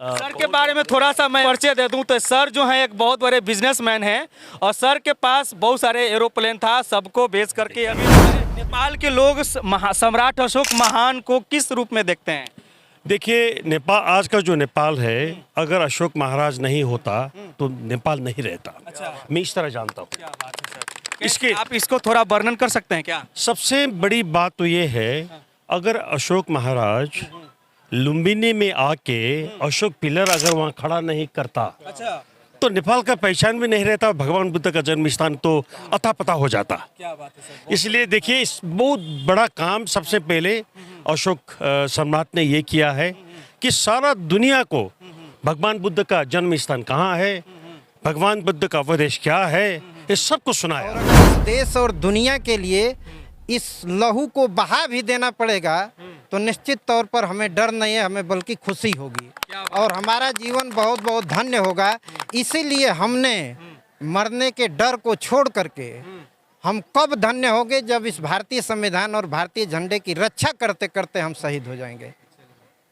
Sir के बारे में थोड़ा सा मैं परिचय दे दूं तो सर जो हैं एक बहुत बड़े बिजनेसमैन हैं और सर के पास बहुत सारे एरोप्लेन था, सबको बेच करके अभी नेपाल के लोग सम्राट अशोक महान को किस रूप में देखते हैं? देखिए, नेपाल आज का जो नेपाल है, अगर अशोक महाराज नहीं होता तो नेपाल नहीं रहता। अच्छा। मैं इस तरह जानता हूँ। क्या बात है सर, आप इसको थोड़ा वर्णन कर सकते हैं क्या? सबसे बड़ी बात तो ये है, अगर अशोक महाराज लुम्बिनी में आके अशोक पिलर अगर वहाँ खड़ा नहीं करता अच्छा, तो नेपाल का पहचान भी नहीं रहता, भगवान बुद्ध का जन्म स्थान तो अता पता हो जाता। क्या बात है सर। इसलिए देखिए, इस बहुत बड़ा काम सबसे पहले अशोक सम्राट ने ये किया है कि सारा दुनिया को भगवान बुद्ध का जन्म स्थान कहाँ है, भगवान बुद्ध का उपदेश क्या है, ये सबको सुनाया। और अगर इस देश और दुनिया के लिए इस लहू को बहा भी देना पड़ेगा तो निश्चित तौर पर हमें डर नहीं है, हमें बल्कि खुशी होगी और हमारा जीवन बहुत बहुत धन्य होगा। इसीलिए हमने मरने के डर को छोड़ करके हम कब धन्य होंगे, जब इस भारतीय संविधान और भारतीय झंडे की रक्षा करते करते हम शहीद हो जाएंगे।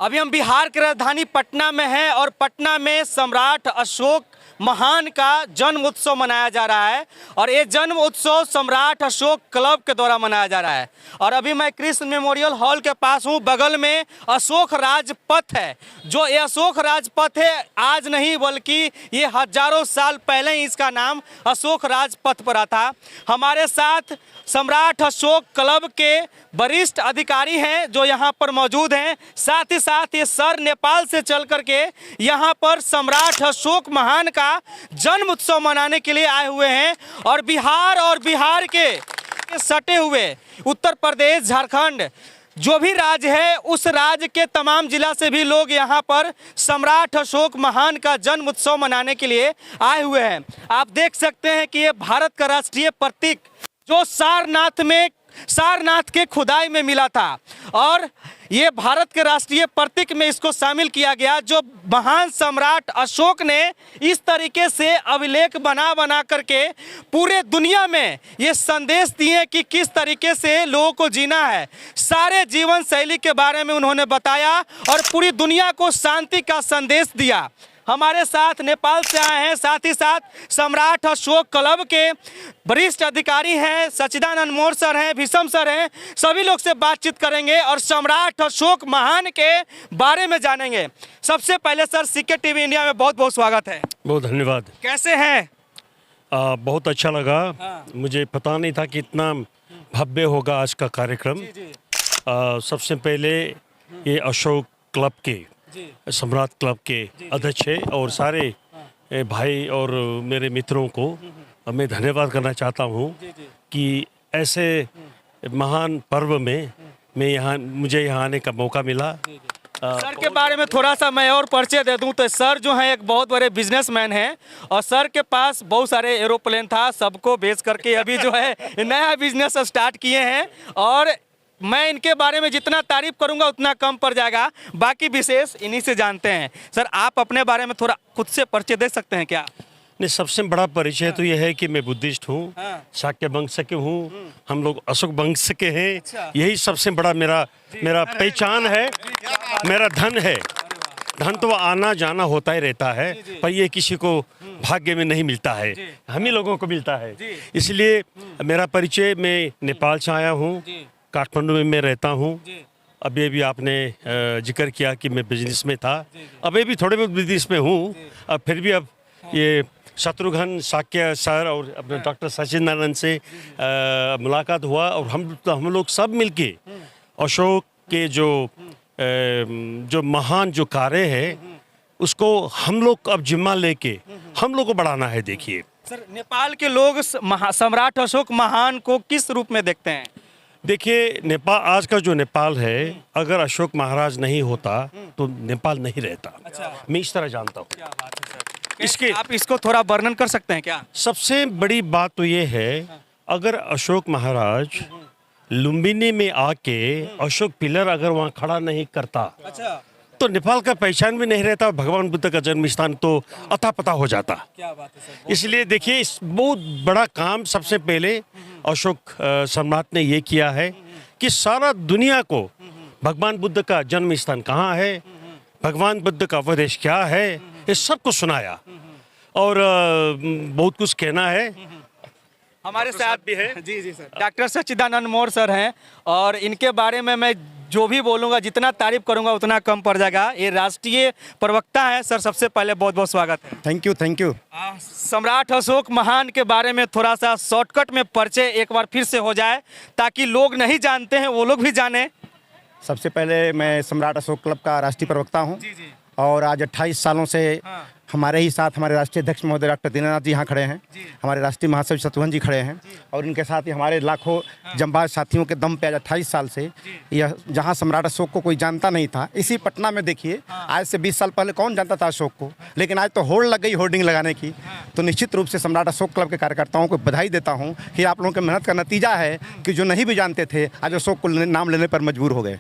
अभी हम बिहार की राजधानी पटना में हैं और पटना में सम्राट अशोक महान का जन्म उत्सव मनाया जा रहा है और ये जन्म उत्सव सम्राट अशोक क्लब के द्वारा मनाया जा रहा है। और अभी मैं कृष्ण मेमोरियल हॉल के पास हूँ, बगल में अशोक राजपथ है। जो ये अशोक राजपथ है, आज नहीं बल्कि ये हजारों साल पहले ही इसका नाम अशोक राजपथ पड़ा था। हमारे साथ सम्राट अशोक क्लब के वरिष्ठ अधिकारी हैं जो यहाँ पर मौजूद हैं। साथ ही साथ ये सर नेपाल से चल करके यहाँ पर सम्राट अशोक महान का जन्म उत्सव मनाने के लिए आए हुए हैं। और बिहार के सटे हुए उत्तर प्रदेश, झारखंड जो भी राज्य है, उस राज्य के तमाम जिला से भी लोग यहाँ पर सम्राट अशोक महान का जन्म उत्सव मनाने के लिए आए हुए हैं। आप देख सकते हैं कि ये भारत का राष्ट्रीय प्रतीक जो सारनाथ के खुदाई में मिला था और ये भारत के राष्ट्रीय प्रतीक में इसको शामिल किया गया। जो महान सम्राट अशोक ने इस तरीके से अभिलेख बना करके पूरे दुनिया में ये संदेश दिए कि किस तरीके से लोगों को जीना है। सारे जीवन शैली के बारे में उन्होंने बताया और पूरी दुनिया को शांति का संदेश दिया। हमारे साथ नेपाल से आए हैं, साथ ही साथ सम्राट अशोक क्लब के वरिष्ठ अधिकारी हैं, सच्चिदानंद मोर सर हैं, भीषम सर हैं। सभी लोग से बातचीत करेंगे और सम्राट अशोक महान के बारे में जानेंगे। सबसे पहले सर, सीके टीवी इंडिया में बहुत बहुत स्वागत है। बहुत धन्यवाद। कैसे हैं? बहुत अच्छा लगा। मुझे पता नहीं था कि इतना भव्य होगा आज का कार्यक्रम। सबसे पहले ये अशोक क्लब के सम्राट क्लब के अध्यक्ष है और सारे भाई और मेरे मित्रों को मैं धन्यवाद करना चाहता हूँ कि ऐसे महान पर्व में मुझे यहाँ आने का मौका मिला। सर के बारे में थोड़ा सा मैं और परिचय दे दूं तो सर जो हैं एक बहुत बड़े बिजनेसमैन हैं और सर के पास बहुत सारे एरोप्लेन था, सबको बेच करके अभी जो है नया बिजनेस स्टार्ट किए हैं। और मैं इनके बारे में जितना तारीफ करूंगा उतना कम पड़ जाएगा, बाकी विशेष इन्हीं से जानते हैं। सर, आप अपने बारे में थोड़ा खुद से परिचय दे सकते हैं क्या? नहीं, सबसे बड़ा परिचय तो यह है कि मैं बुद्धिस्ट हूँ, शाक्य वंश के हूँ, हम लोग अशोक वंश के हैं। अच्छा। यही सबसे बड़ा मेरा पहचान है, मेरा धन है। धन तो आना जाना होता ही रहता है, पर ये किसी को भाग्य में नहीं मिलता है, हम ही लोगों को मिलता है। इसलिए मेरा परिचय, मैं नेपाल से आया हूँ, काठमांडू में मैं रहता हूँ। अभी आपने जिक्र किया कि मैं बिजनेस में था, अभी भी थोड़े बहुत बिजनेस में हूँ। अब फिर भी अब ये शत्रुघ्न साक्य सर और अपने डॉक्टर सच्चिदानंद से मुलाकात हुआ और हम लोग सब मिलके अशोक के जो महान जो कार्य है उसको हम लोग अब जिम्मा लेके हम लोग को बढ़ाना है। देखिए सर, नेपाल के लोग सम्राट अशोक महान को किस रूप में देखते हैं? देखिए, नेपाल आज का जो नेपाल है, अगर अशोक महाराज नहीं होता तो नेपाल नहीं रहता। अच्छा। मैं इस तरह जानता हूँ। क्या बात है सर, आप इसको थोड़ा वर्णन कर सकते हैं क्या? सबसे बड़ी बात तो ये है, अगर अशोक महाराज लुम्बिनी में आके अशोक पिलर अगर वहाँ खड़ा नहीं करता अच्छा, तो नेपाल का पहचान भी नहीं रहता, भगवान बुद्ध का जन्म स्थान तो अता पता हो जाता। क्या बात है सर। इसलिए देखिए, इस बहुत बड़ा काम सबसे पहले अशोक सम्राट ने ये किया है कि सारा दुनिया को भगवान बुद्ध का जन्म स्थान कहाँ है, भगवान बुद्ध का उपदेश क्या है, ये सबको सुनाया। और बहुत कुछ कहना है। हमारे साथ भी है जी जी सर, डॉक्टर सच्चिदानंद मौर्य सर हैं, और इनके बारे में मैं जो भी बोलूँगा, जितना तारीफ करूँगा उतना कम पड़ जाएगा। ये राष्ट्रीय प्रवक्ता है सर, सबसे पहले बहुत बहुत स्वागत है। Thank you thank you. सम्राट अशोक महान के बारे में थोड़ा सा शॉर्टकट में परिचय एक बार फिर से हो जाए, ताकि लोग नहीं जानते हैं वो लोग भी जाने। सबसे पहले मैं सम्राट अशोक क्लब का राष्ट्रीय प्रवक्ता हूं, जी जी। और आज 28 सालों से हाँ। हमारे ही साथ हमारे राष्ट्रीय अध्यक्ष महोदय डॉक्टर दीनानाथ जी यहाँ खड़े हैं, जी। हमारे राष्ट्रीय महासचिव शत्रुघ्न जी खड़े हैं, और इनके साथ ही हमारे लाखों जंबाज साथियों के दम पे आज 28 साल से यह जहाँ सम्राट अशोक को कोई जानता नहीं था, इसी पटना में देखिए आज से 20 साल पहले कौन जानता था अशोक को, लेकिन आज तो होड़ लग गई होर्डिंग लगाने की। तो निश्चित रूप से सम्राट अशोक क्लब के कार्यकर्ताओं को बधाई देता हूँ कि आप लोगों की मेहनत का नतीजा है कि जो नहीं भी जानते थे आज अशोक को नाम लेने पर मजबूर हो गए।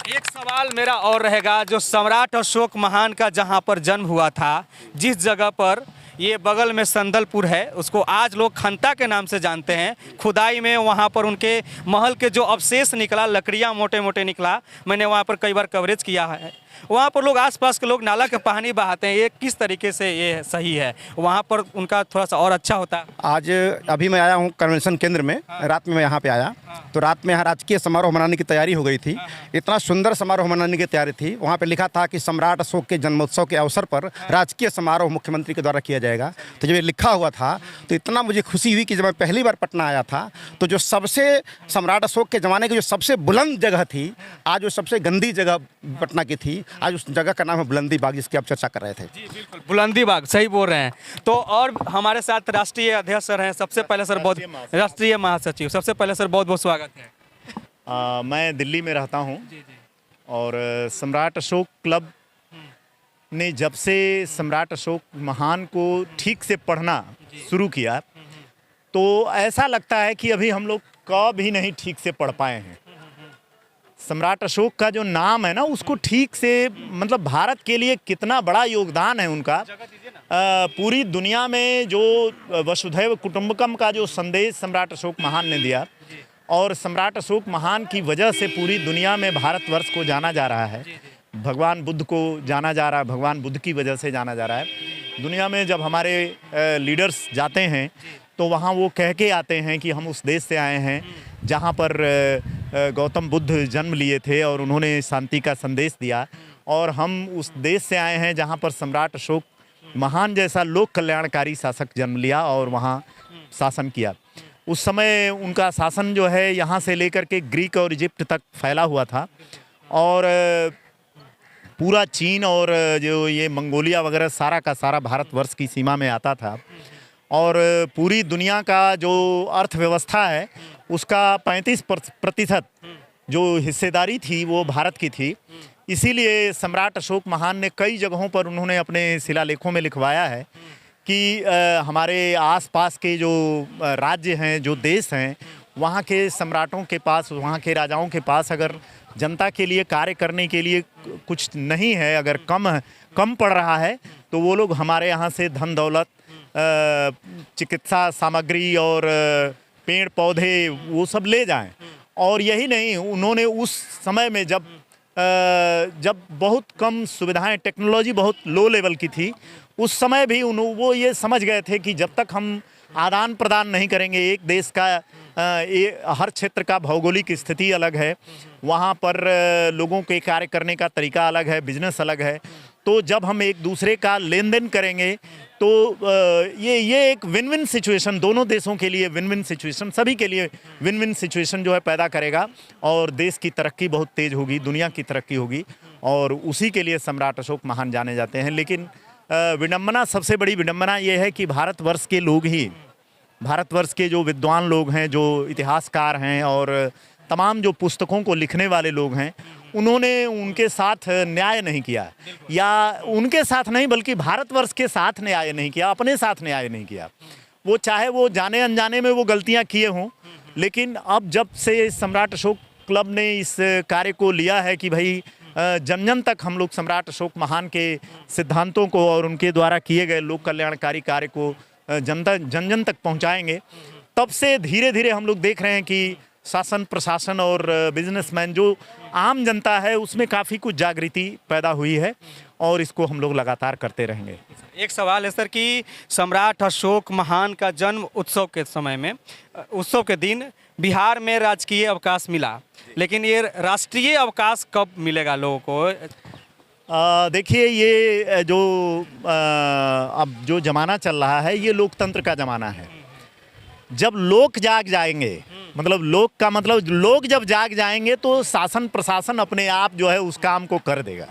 एक सवाल मेरा और रहेगा, जो सम्राट अशोक महान का जहां पर जन्म हुआ था, जिस जगह पर, ये बगल में संदलपुर है, उसको आज लोग खंता के नाम से जानते हैं। खुदाई में वहां पर उनके महल के जो अवशेष निकला, लकड़ियां मोटे मोटे निकला, मैंने वहां पर कई बार कवरेज किया है। वहाँ पर लोग आसपास के लोग नाला के पानी बहाते हैं, ये किस तरीके से ये सही है? वहाँ पर उनका थोड़ा सा और अच्छा होता है। आज अभी मैं आया हूँ कन्वेंशन केंद्र में, रात में मैं यहाँ पे आया, तो रात में यहाँ राजकीय समारोह मनाने की तैयारी हो गई थी। इतना सुंदर समारोह मनाने की तैयारी थी, वहाँ पे लिखा था कि सम्राट अशोक के जन्मोत्सव के अवसर पर राजकीय समारोह मुख्यमंत्री के द्वारा किया जाएगा। तो जब ये लिखा हुआ था तो इतना मुझे खुशी हुई कि जब मैं पहली बार पटना आया था तो जो सबसे सम्राट अशोक के ज़माने की जो सबसे बुलंद जगह थी, आज वो सबसे गंदी जगह पटना की थी, आज उस जगह का नाम है बुलंदी बाग, जिसकी आप चर्चा कर रहे थे। जी बिल्कुल, बुलंदी बाग, सही बोल रहे हैं। तो और हमारे साथ राष्ट्रीय अध्यक्ष सर हैं, सबसे पहले सर बहुत, राष्ट्रीय महासचिव, सबसे पहले सर बहुत बहुत स्वागत है। मैं दिल्ली में रहता हूँ, और सम्राट अशोक क्लब ने जब से सम्राट अशोक महान को ठीक से पढ़ना शुरू किया, तो ऐसा लगता है कि अभी हम लोग कभी नहीं ठीक से पढ़ पाए हैं। सम्राट अशोक का जो नाम है ना, उसको ठीक से, मतलब भारत के लिए कितना बड़ा योगदान है उनका। पूरी दुनिया में जो वसुधैव कुटुंबकम का जो संदेश सम्राट अशोक महान ने दिया, और सम्राट अशोक महान की वजह से पूरी दुनिया में भारतवर्ष को जाना जा रहा है, भगवान बुद्ध को जाना जा रहा है, भगवान बुद्ध की वजह से जाना जा रहा है। दुनिया में जब हमारे लीडर्स जाते हैं तो वहाँ वो कह के आते हैं कि हम उस देश से आए हैं जहाँ पर गौतम बुद्ध जन्म लिए थे और उन्होंने शांति का संदेश दिया, और हम उस देश से आए हैं जहाँ पर सम्राट अशोक महान जैसा लोक कल्याणकारी शासक जन्म लिया और वहाँ शासन किया। उस समय उनका शासन जो है यहाँ से लेकर के ग्रीक और इजिप्ट तक फैला हुआ था, और पूरा चीन और जो ये मंगोलिया वगैरह सारा का सारा भारतवर्ष की सीमा में आता था, और पूरी दुनिया का जो अर्थव्यवस्था है उसका 35% जो हिस्सेदारी थी वो भारत की थी। इसीलिए सम्राट अशोक महान ने कई जगहों पर उन्होंने अपने शिलालेखों में लिखवाया है कि हमारे आसपास के जो राज्य हैं, जो देश हैं, वहाँ के सम्राटों के पास, वहाँ के राजाओं के पास अगर जनता के लिए कार्य करने के लिए कुछ नहीं है, अगर कम पड़ रहा है, तो वो लोग हमारे यहाँ से धन दौलत, चिकित्सा सामग्री और पेड़ पौधे वो सब ले जाएं। और यही नहीं, उन्होंने उस समय में जब बहुत कम सुविधाएं, टेक्नोलॉजी बहुत लो लेवल की थी, उस समय भी वो ये समझ गए थे कि जब तक हम आदान प्रदान नहीं करेंगे, एक देश का हर क्षेत्र का भौगोलिक स्थिति अलग है, वहाँ पर लोगों के कार्य करने का तरीका अलग है, बिजनेस अलग है, तो जब हम एक दूसरे का लेन देन करेंगे तो ये एक विन विन सिचुएशन, दोनों देशों के लिए विन विन सिचुएशन, सभी के लिए विन विन सिचुएशन जो है पैदा करेगा, और देश की तरक्की बहुत तेज़ होगी, दुनिया की तरक्की होगी, और उसी के लिए सम्राट अशोक महान जाने जाते हैं। लेकिन विडंबना, सबसे बड़ी विडंबना ये है कि भारतवर्ष के लोग ही, भारतवर्ष के जो विद्वान लोग हैं, जो इतिहासकार हैं और तमाम जो पुस्तकों को लिखने वाले लोग हैं, उन्होंने उनके साथ न्याय नहीं किया, या उनके साथ नहीं बल्कि भारतवर्ष के साथ न्याय नहीं किया, अपने साथ न्याय नहीं किया। वो चाहे वो जाने अनजाने में वो गलतियां किए हों, लेकिन अब जब से सम्राट अशोक क्लब ने इस कार्य को लिया है कि भाई जन जन तक हम लोग सम्राट अशोक महान के सिद्धांतों को और उनके द्वारा किए गए लोक कल्याणकारी कार्य को जन जन तक पहुँचाएँगे, तब से धीरे धीरे हम लोग देख रहे हैं कि शासन प्रशासन और बिजनेसमैन जो आम जनता है उसमें काफ़ी कुछ जागृति पैदा हुई है और इसको हम लोग लगातार करते रहेंगे। एक सवाल है सर कि सम्राट अशोक महान का जन्म उत्सव के समय में उत्सव के दिन बिहार में राजकीय अवकाश मिला, लेकिन ये राष्ट्रीय अवकाश कब मिलेगा लोगों को? देखिए ये जो अब जो ज़माना चल रहा है ये लोकतंत्र का ज़माना है। जब लोग जाग जाएंगे, मतलब लोग का मतलब लोग जब जाग जाएंगे तो शासन प्रशासन अपने आप जो है उस काम को कर देगा।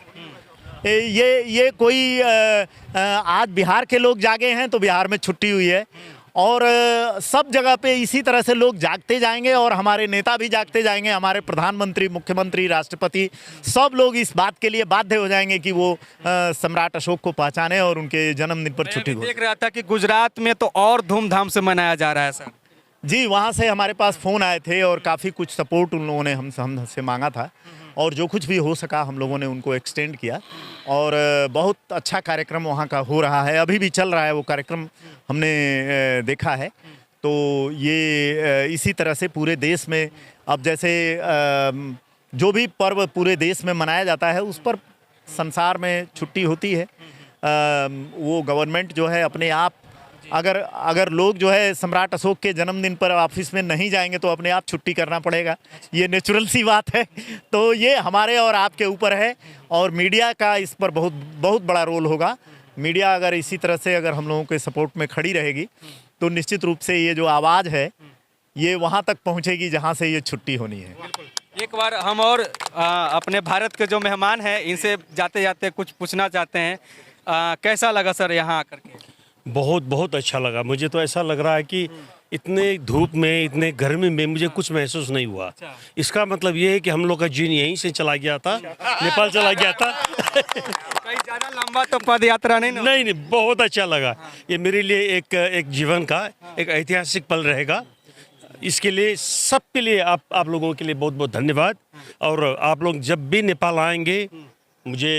ये कोई आज बिहार के लोग जागे हैं तो बिहार में छुट्टी हुई है और सब जगह पे इसी तरह से लोग जागते जाएंगे और हमारे नेता भी जागते जाएंगे, हमारे प्रधानमंत्री, मुख्यमंत्री, राष्ट्रपति सब लोग इस बात के लिए बाध्य हो जाएंगे कि वो सम्राट अशोक को पहचाने और उनके जन्मदिन पर छुट्टी हो। देख रहा था कि गुजरात में तो और धूमधाम से मनाया जा रहा है सर। जी, वहाँ से हमारे पास फ़ोन आए थे और काफ़ी कुछ सपोर्ट उन लोगों ने हमसे मांगा था और जो कुछ भी हो सका हम लोगों ने उनको एक्सटेंड किया और बहुत अच्छा कार्यक्रम वहाँ का हो रहा है, अभी भी चल रहा है वो कार्यक्रम, हमने देखा है। तो ये इसी तरह से पूरे देश में अब जैसे जो भी पर्व पूरे देश में मनाया जाता है उस पर संसार में छुट्टी होती है। वो गवर्नमेंट जो है अपने आप अगर लोग जो है सम्राट अशोक के जन्मदिन पर ऑफिस में नहीं जाएंगे तो अपने आप छुट्टी करना पड़ेगा, ये नेचुरल सी बात है। तो ये हमारे और आपके ऊपर है और मीडिया का इस पर बहुत बहुत बड़ा रोल होगा। मीडिया अगर इसी तरह से अगर हम लोगों के सपोर्ट में खड़ी रहेगी तो निश्चित रूप से ये जो आवाज़ है ये वहाँ तक पहुँचेगी जहाँ से ये छुट्टी होनी है। एक बार हम और अपने भारत के जो मेहमान हैं इनसे जाते जाते कुछ पूछना चाहते हैं। कैसा लगा सर यहाँ आकर के? बहुत बहुत अच्छा लगा। मुझे तो ऐसा लग रहा है कि इतने धूप में, इतने गर्मी में मुझे कुछ महसूस नहीं हुआ। इसका मतलब ये है कि हम लोग का जीन यहीं से चला गया था, नेपाल चला गया था। कहीं ज़्यादा लंबा तो पद यात्रा नहीं ना? नहीं, बहुत अच्छा लगा। ये मेरे लिए एक जीवन का एक ऐतिहासिक पल रहेगा। इसके लिए सबके लिए आप लोगों के लिए बहुत बहुत धन्यवाद। और आप लोग जब भी नेपाल आएंगे मुझे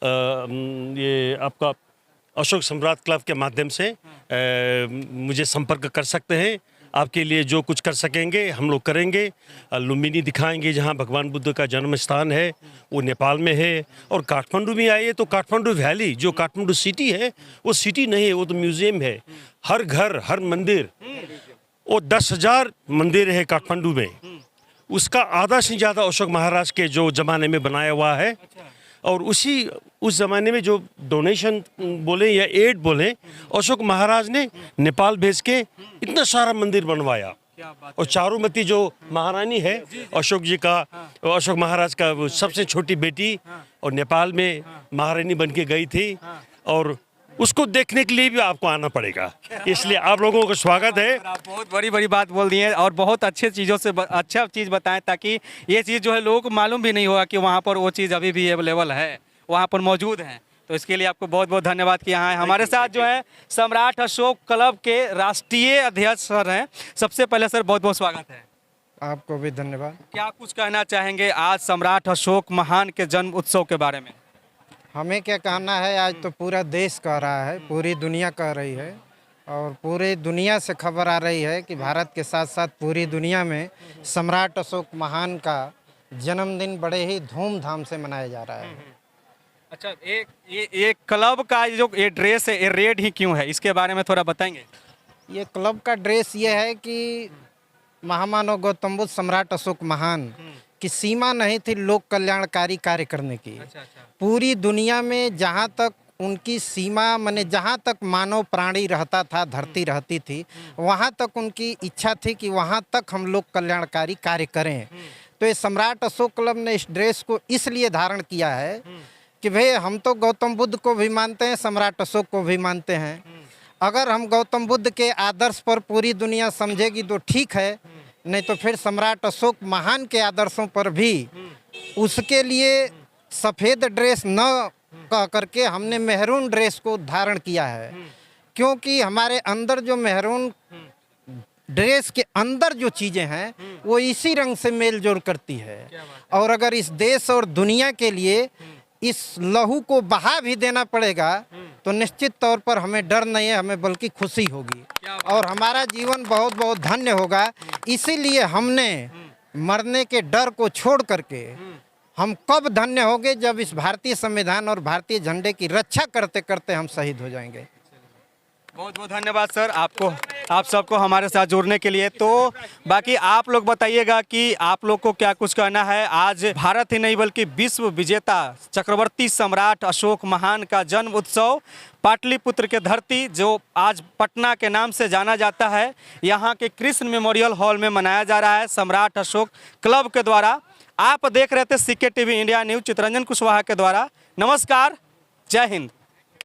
ये आपका अशोक सम्राट क्लब के माध्यम से मुझे संपर्क कर सकते हैं। आपके लिए जो कुछ कर सकेंगे हम लोग करेंगे। लुम्बिनी दिखाएंगे जहां भगवान बुद्ध का जन्म स्थान है, वो नेपाल में है। और काठमांडू में आइए तो काठमांडू वैली जो काठमांडू सिटी है वो सिटी नहीं है, वो तो म्यूजियम है। हर घर, हर मंदिर, वो 10,000 मंदिर है काठमांडू में, उसका आधा से ज़्यादा अशोक महाराज के जो ज़माने में बनाया हुआ है। और उस ज़माने में जो डोनेशन बोले या एड बोले, अशोक महाराज ने नेपाल भेज के इतना सारा मंदिर बनवाया। और चारुमती जो महारानी है अशोक जी का, अशोक महाराज का वो सबसे छोटी बेटी, और नेपाल में महारानी बन के गई थी। और उसको देखने के लिए भी आपको आना पड़ेगा, इसलिए आप लोगों का स्वागत है। आप बहुत बड़ी बड़ी बात बोल दी है और बहुत अच्छे चीज़ों से अच्छा चीज़ बताएं ताकि ये चीज़ जो है लोगों को मालूम भी नहीं होगा कि वहाँ पर वो चीज़ अभी भी अवेलेबल है, वहाँ पर मौजूद है। तो इसके लिए आपको बहुत बहुत धन्यवाद कि यहाँ हमारे साथ जो है सम्राट अशोक क्लब के राष्ट्रीय अध्यक्ष सर हैं। सबसे पहले सर बहुत बहुत स्वागत है। आपको भी धन्यवाद। क्या कुछ कहना चाहेंगे आज सम्राट अशोक महान के जन्म उत्सव के बारे में? हमें क्या कहना है, आज तो पूरा देश कह रहा है, पूरी दुनिया कह रही है और पूरी दुनिया से खबर आ रही है कि भारत के साथ साथ पूरी दुनिया में सम्राट अशोक महान का जन्मदिन बड़े ही धूमधाम से मनाया जा रहा है। अच्छा, ये क्लब का जो ये ड्रेस है ये रेड ही क्यों है, इसके बारे में थोड़ा बताएंगे? ये क्लब का ड्रेस ये है कि महामानव गौतम बुद्ध सम्राट अशोक महान की सीमा नहीं थी लोक कल्याणकारी कार्य करने की। पूरी दुनिया में जहाँ तक उनकी सीमा माने जहाँ तक मानव प्राणी रहता था, धरती रहती थी, वहाँ तक उनकी इच्छा थी कि वहाँ तक हम लोग कल्याणकारी कार्य करें। तो ये सम्राट अशोक क्लब ने इस ड्रेस को इसलिए धारण किया है कि भाई हम तो गौतम बुद्ध को भी मानते हैं, सम्राट अशोक को भी मानते हैं। अगर हम गौतम बुद्ध के आदर्श पर पूरी दुनिया समझेगी तो ठीक है, नहीं तो फिर सम्राट अशोक महान के आदर्शों पर भी उसके लिए सफ़ेद ड्रेस न कह करके हमने मेहरून ड्रेस को धारण किया है। क्योंकि हमारे अंदर जो मेहरून ड्रेस के अंदर जो चीज़ें हैं वो इसी रंग से मेल जोल करती है। और अगर इस देश और दुनिया के लिए इस लहू को बहा भी देना पड़ेगा तो निश्चित तौर पर हमें डर नहीं है, हमें बल्कि खुशी होगी और हमारा जीवन बहुत बहुत धन्य होगा। इसीलिए हमने मरने के डर को छोड़ करके हम कब धन्य होंगे, जब इस भारतीय संविधान और भारतीय झंडे की रक्षा करते करते हम शहीद हो जाएंगे। बहुत बहुत धन्यवाद सर आपको, आप सबको हमारे साथ जुड़ने के लिए। तो बाकी आप लोग बताइएगा कि आप लोग को क्या कुछ कहना है। आज भारत ही नहीं बल्कि विश्व विजेता चक्रवर्ती सम्राट अशोक महान का जन्म उत्सव पाटलिपुत्र के धरती, जो आज पटना के नाम से जाना जाता है, यहाँ के कृष्ण मेमोरियल हॉल में मनाया जा रहा है सम्राट अशोक क्लब के द्वारा। आप देख रहे थे CK TV India news Chitranjan Kushwaha के द्वारा। नमस्कार, जय हिंद।